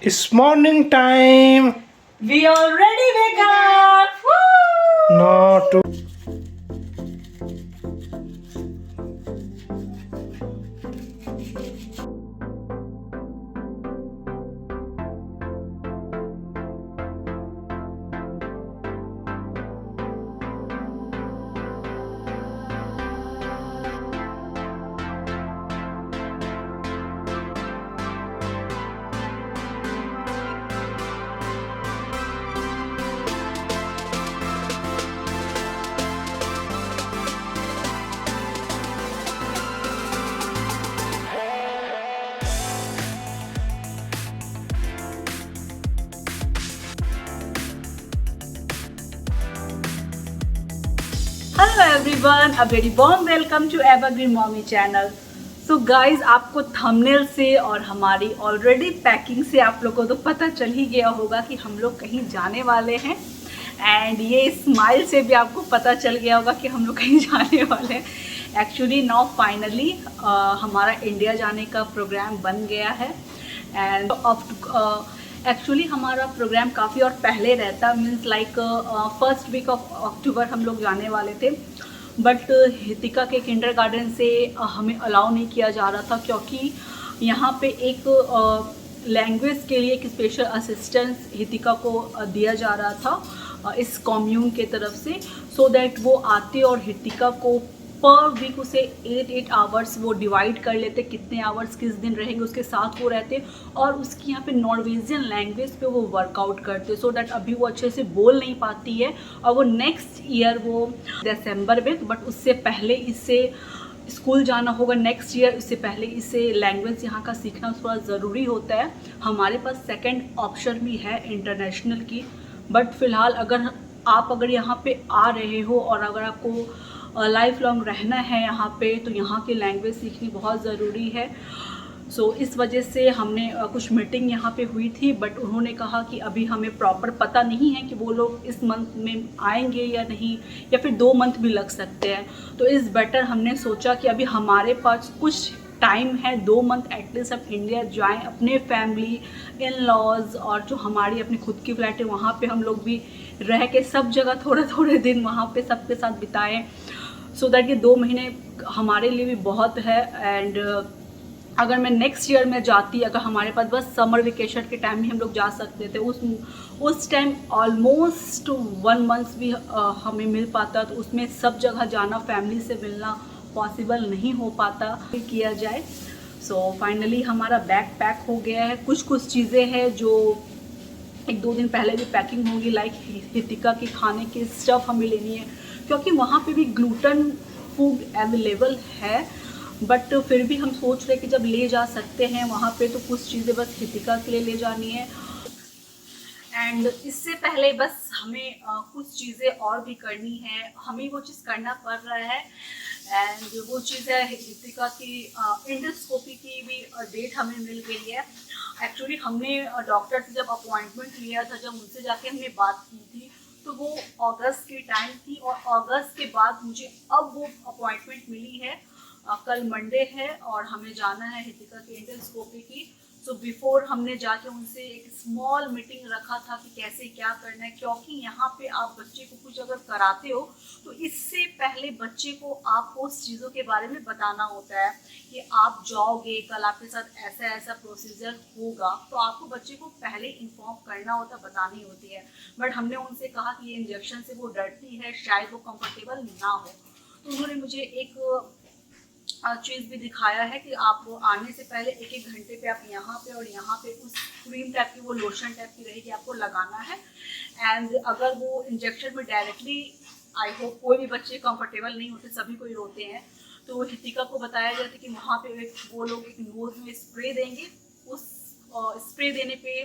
It's morning time. We already wake up. Woo! Not to. Hello everyone, a very warm welcome to Evergreen Mommy channel. So guys, आपको thumbnail से और हमारी already packing से आप लोगों को तो पता चल ही गया होगा कि हम लोग कहीं जाने वाले हैं। एंड ये स्माइल से भी आपको पता चल गया होगा कि हम लोग कहीं जाने वाले हैं। एक्चुअली नाउ फाइनली हमारा इंडिया जाने का प्रोग्राम बन गया है। एंड एक्चुअली हमारा प्रोग्राम काफ़ी और पहले रहता, means like first week of October हम लोग जाने वाले थे। बट हितिका के किंडरगार्टन से हमें अलाउ नहीं किया जा रहा था, क्योंकि यहाँ पे एक लैंग्वेज के लिए एक स्पेशल असिस्टेंस हितिका को दिया जा रहा था इस कॉम्यून के तरफ से, सो दैट वो आते और हितिका को पर वीक उसे 8 आवर्स वो डिवाइड कर लेते, कितने आवर्स किस दिन रहेंगे उसके साथ वो रहते, और उसकी यहाँ पे नॉर्वेजियन लैंग्वेज पे वो वर्कआउट करते, सो दैट अभी वो अच्छे से बोल नहीं पाती है और वो नेक्स्ट ईयर वो दिसंबर में, बट उससे पहले इससे स्कूल जाना होगा नेक्स्ट ईयर, उससे पहले इसे लैंग्वेज यहाँ का सीखना थोड़ा ज़रूरी होता है। हमारे पास सेकेंड ऑप्शन भी है इंटरनेशनल की, बट फ़िलहाल अगर यहाँ पे आ रहे हो और अगर आपको लाइफ लॉन्ग रहना है यहाँ पे, तो यहाँ की लैंग्वेज सीखनी बहुत ज़रूरी है। सो इस वजह से हमने कुछ मीटिंग यहाँ पे हुई थी, बट उन्होंने कहा कि अभी हमें प्रॉपर पता नहीं है कि वो लोग इस मंथ में आएंगे या नहीं, या फिर 2 मंथ भी लग सकते हैं। तो इस बेटर हमने सोचा कि अभी हमारे पास कुछ टाइम है, 2 मंथ एटलीस्ट हम इंडिया जाएं, अपने फैमिली इन लॉज और जो हमारी अपनी खुद की फ्लैट है वहाँ पे हम लोग भी रह के सब जगह थोड़े थोड़े दिन वहाँ पे सबके साथ बिताएं, सो दैट ये 2 महीने हमारे लिए भी बहुत है। एंड अगर मैं नेक्स्ट ईयर में जाती, अगर हमारे पास बस समर वेकेशन के टाइम में हम लोग जा सकते थे, उस टाइम ऑलमोस्ट 1 मंथ भी हमें मिल पाता, तो उसमें सब जगह जाना, फैमिली से मिलना पॉसिबल नहीं हो पाता किया जाए। सो फाइनली हमारा बैग पैक हो गया है। कुछ चीज़ें हैं जो 1-2 दिन पहले भी पैकिंग होगी, लाइक हितिका की खाने की स्टफ़ हमें लेनी है, क्योंकि वहाँ पे भी ग्लूटन फूड अवेलेबल है, बट फिर भी हम सोच रहे हैं कि जब ले जा सकते हैं वहाँ पे, तो कुछ चीज़ें बस हितिका के लिए ले जानी है। एंड इससे पहले बस हमें कुछ चीज़ें और भी करनी है, हमें वो चीज़ करना पड़ रहा है। एंड वो चीज़ है हितिका की एंडोस्कोपी की भी डेट हमें मिल गई है। एक्चुअली हमने डॉक्टर से जब अपॉइंटमेंट लिया था, जब उनसे जाके हमने बात की थी, तो वो अगस्त की टाइम थी, और अगस्त के बाद मुझे अब वो अपॉइंटमेंट मिली है। कल मंडे है और हमें जाना है हितिका की एंडोस्कोपी की। सो बिफोर हमने जाके उनसे एक स्मॉल मीटिंग रखा था कि कैसे क्या करना है, क्योंकि यहाँ पे आप बच्चे को कुछ अगर कराते हो तो इससे पहले बच्चे को आपको उस चीज़ों के बारे में बताना होता है कि आप जाओगे, कल आपके साथ ऐसा ऐसा प्रोसीजर होगा, तो आपको बच्चे को पहले इन्फॉर्म करना होता, बतानी होती है। बट हमने उनसे कहा कि ये इंजेक्शन से वो डरती है, शायद वो कंफर्टेबल ना हो, तो उन्होंने मुझे एक चीज़ भी दिखाया है कि आप वो आने से पहले 1-1 घंटे पे आप यहाँ पे और यहाँ पे उस क्रीम टाइप की, वो लोशन टाइप की रहेगी, आपको लगाना है। एंड अगर वो इंजेक्शन में डायरेक्टली, आई होप कोई भी बच्चे कंफर्टेबल नहीं होते, सभी को ही रोते हैं, तो हितिका को बताया गया था कि वहाँ पे वो लोग एक नोज में स्प्रे देंगे, उस स्प्रे देने पे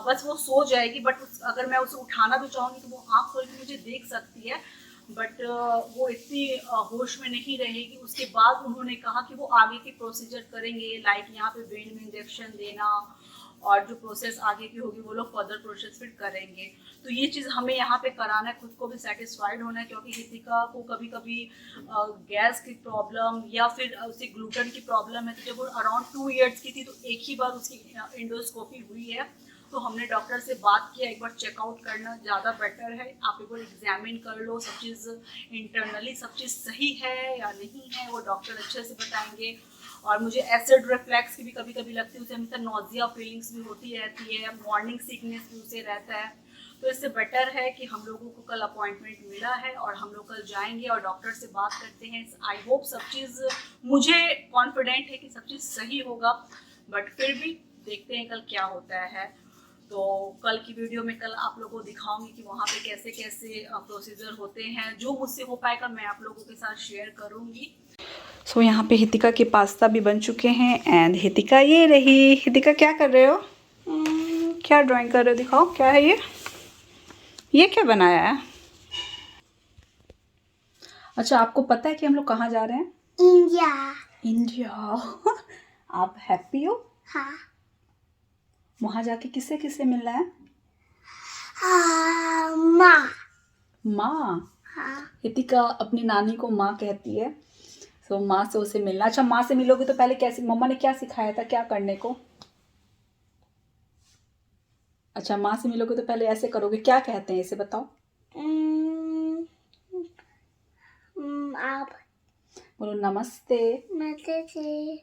बस वो सो जाएगी, बट अगर मैं उसे उठाना भी चाहूँगी तो वो आँख खोल के मुझे देख सकती है, बट वो इतनी होश में नहीं रहेगी। उसके बाद उन्होंने कहा कि वो आगे के प्रोसीजर करेंगे, लाइक यहाँ पे वेन में इंजेक्शन देना, और जो प्रोसेस आगे की होगी वो लोग फर्दर प्रोसेस फिर करेंगे। तो ये चीज़ हमें यहाँ पे कराना है, खुद को भी सेटिस्फाइड होना है, क्योंकि हितिका को कभी कभी गैस की प्रॉब्लम या फिर उसे ग्लूटन की प्रॉब्लम है। तो जब वो अराउंड 2 इयर्स की थी तो एक ही बार उसकी एंडोस्कोपी हुई है, तो हमने डॉक्टर से बात किया, एक बार चेकआउट करना ज़्यादा बेटर है। आप एक बार एग्जामिन कर लो, सब चीज़ इंटरनली सब चीज़ सही है या नहीं है, वो डॉक्टर अच्छे से बताएंगे। और मुझे एसिड रिफ्लेक्स की भी कभी कभी लगती है, उसे हमेशा नोजिया फीलिंग्स भी होती रहती है, मॉर्निंग सिकनेस भी उसे रहता है। तो इससे बेटर है कि हम लोगों को कल अपॉइंटमेंट मिला है और हम लोग कल जाएंगे और डॉक्टर से बात करते हैं। आई होप सब चीज़, मुझे कॉन्फिडेंट है कि सब चीज़ सही होगा, बट फिर भी देखते हैं कल क्या होता है। तो कल की वीडियो में कल आप लोगों को दिखाऊंगी कि वहाँ पे कैसे कैसे प्रोसीजर होते हैं। जो मुझसे हो पाएगा मैं आप लोगों के साथ शेयर करूँगी। सो यहाँ पे हितिका के पास्ता भी बन चुके हैं एंड हितिका ये रही। हितिका क्या कर रहे हो? क्या ड्राइंग कर रहे हो? दिखाओ क्या है ये क्या बनाया है? अच्छा, आपको पता है कि हम लोग कहाँ जा रहे हैं? इंडिया। आप हैप्पी हो? हाँ। वहाँ जाके किससे किससे मिलना है? माँ। माँ। हाँ। हितिका अपनी नानी को माँ कहती है, तो माँ से उसे मिलना। अच्छा, माँ से मिलोगे तो पहले कैसे, मम्मा ने क्या सिखाया था क्या करने को? अच्छा, माँ से मिलोगे तो पहले ऐसे करोगे, क्या कहते हैं इसे बताओ? आप बोलो नमस्ते। मदद से।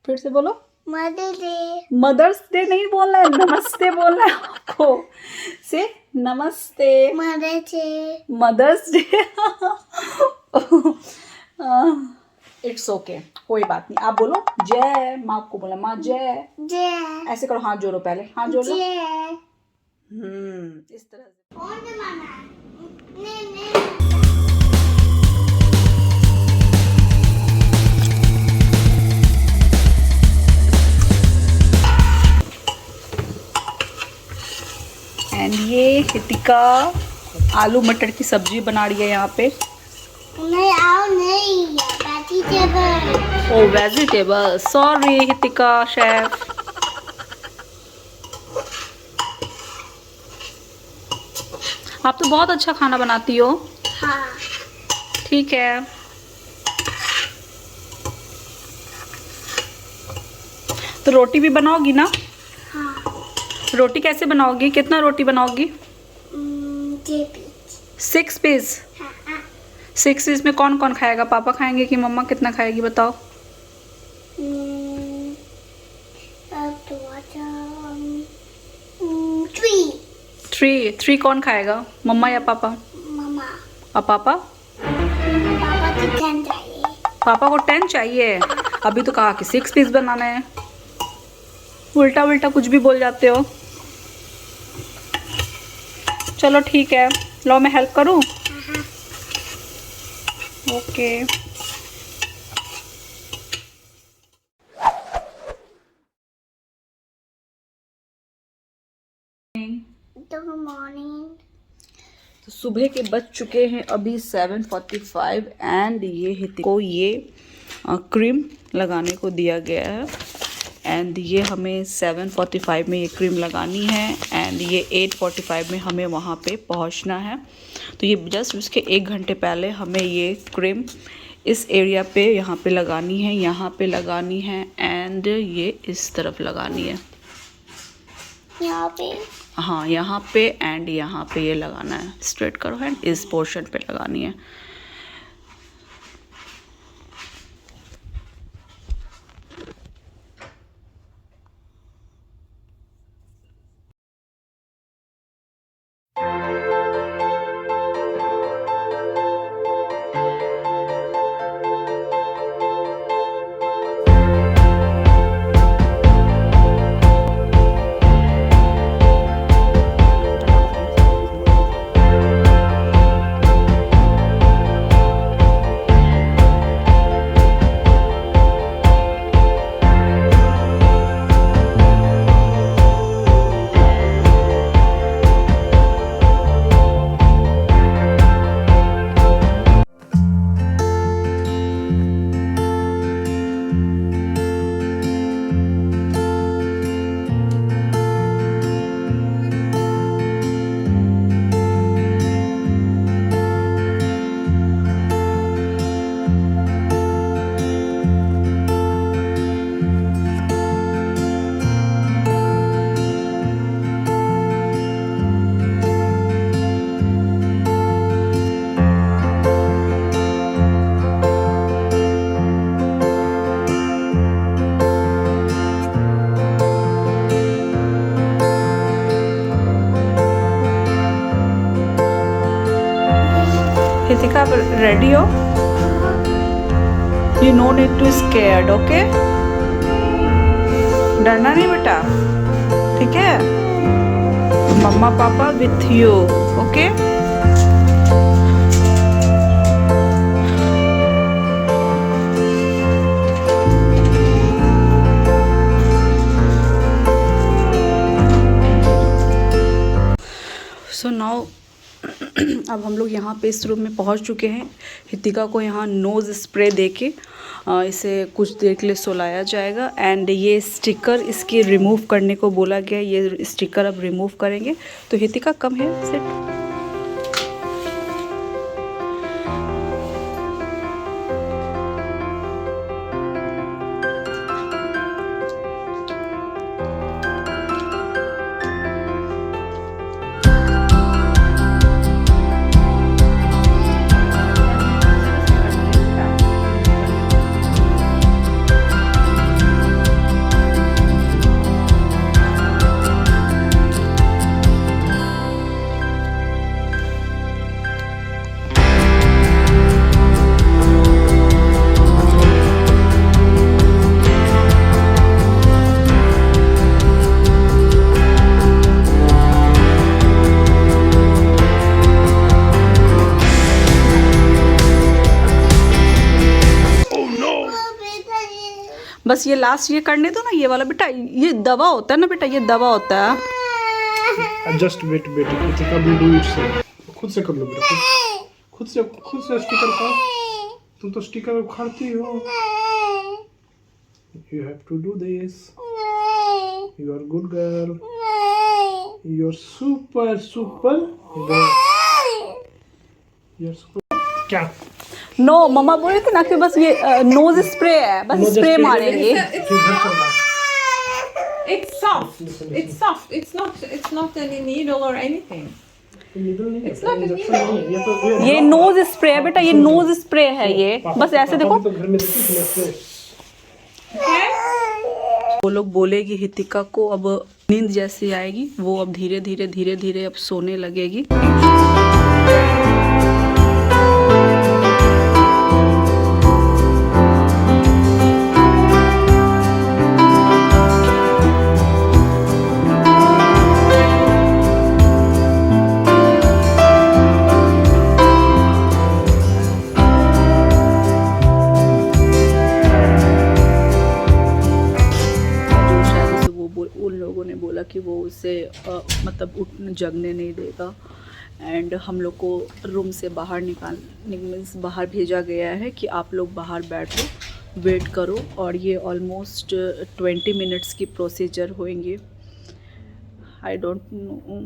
फिर से बोलो। मदद से। मदर्स डे नहीं बोलना है, नमस्ते बोलना है आपको। से नमस्ते। मदद से। Mother's day. इट्स ओके, कोई बात नहीं। आप बोलो जय। माँ को बोला माँ जय। जय। ऐसे करो, हाथ जोड़ो, पहले हाथ जोड़ो। जय। इस तरह से। कौन जमाना? नहीं। एंड ये हितिका आलू मटर की सब्जी बना रही है यहाँ पे। नहीं, आओ नहीं, वेजिटेबल। ओ वेजिटेबल, सॉरी हितिका शेफ। आप तो बहुत अच्छा खाना बनाती हो। हाँ। ठीक है। तो रोटी भी बनाओगी ना? हाँ। रोटी कैसे बनाओगी? कितना रोटी बनाओगी? 6 पीस। 6 पीस में कौन कौन खाएगा? पापा खाएंगे कि मम्मा? कितना खाएगी बताओ? 3 कौन खाएगा, मम्मा या पापा? मम्मा। और पापा? पापा को 10 चाहिए। पापा को 10 चाहिए। अभी तो कहा कि 6 पीस बनाना है। उल्टा उल्टा कुछ भी बोल जाते हो। चलो ठीक है, लो मैं हेल्प करूँ? ओके। Good morning. तो सुबह के बज चुके हैं अभी 7:45 एंड ये हिति को ये क्रीम लगाने को दिया गया है एंड ये हमें 7:45 में ये क्रीम लगानी है एंड ये 8:45 में हमें वहाँ पे पहुँचना है। तो ये जस्ट उसके 1 घंटे पहले हमें ये क्रीम इस एरिया पे यहाँ पे लगानी है, यहाँ पे लगानी है एंड ये इस तरफ लगानी है। यहाँ पे? हाँ, यहाँ पे एंड यहाँ पे ये लगाना है। स्ट्रेट करो हैंड, इस पोर्शन पे लगानी है। हितिका रेडी हो? You no need to scared, okay? डरना नहीं बेटा, ठीक है? Mamma papa with you, okay? So now अब हम लोग यहाँ पे इस रूम में पहुँच चुके हैं। हितिका को यहाँ नोज़ स्प्रे देके इसे कुछ देर के लिए सुलाया जाएगा। एंड ये स्टिकर इसके रिमूव करने को बोला गया, ये स्टिकर अब रिमूव करेंगे। तो हितिका कम है सिट। बस ये लास्ट ये करने दो ना, ये वाला बेटा, ये दवा होता है ना बेटा, ये दवा होता है। Just wait Hitika will do itself. खुद से कर लो बेटा, खुद से स्टिकर का। तुम तो स्टिकर उखाड़ती हो। You have to do this. You are good girl. You are super girl. You are super. क्या? नो मम्मा बोल रही थी ना कि बस ये नोज स्प्रे है, बस स्प्रे मारेंगे। It's soft. It's soft. It's not any needle or anything. It's not a needle. ये नोज स्प्रे है बेटा, ये नोज स्प्रे है, ये बस ऐसे देखो। वो लोग बोलेगी हितिका को अब नींद जैसी आएगी, वो अब धीरे धीरे अब सोने लगेगी। बोला कि वो उसे मतलब उठने जगने नहीं देगा। एंड हम लोग को रूम से बाहर मीन्स बाहर भेजा गया है कि आप लोग बाहर बैठो, वेट करो। और ये ऑलमोस्ट 20 मिनट्स की प्रोसीजर होंगे। I don't know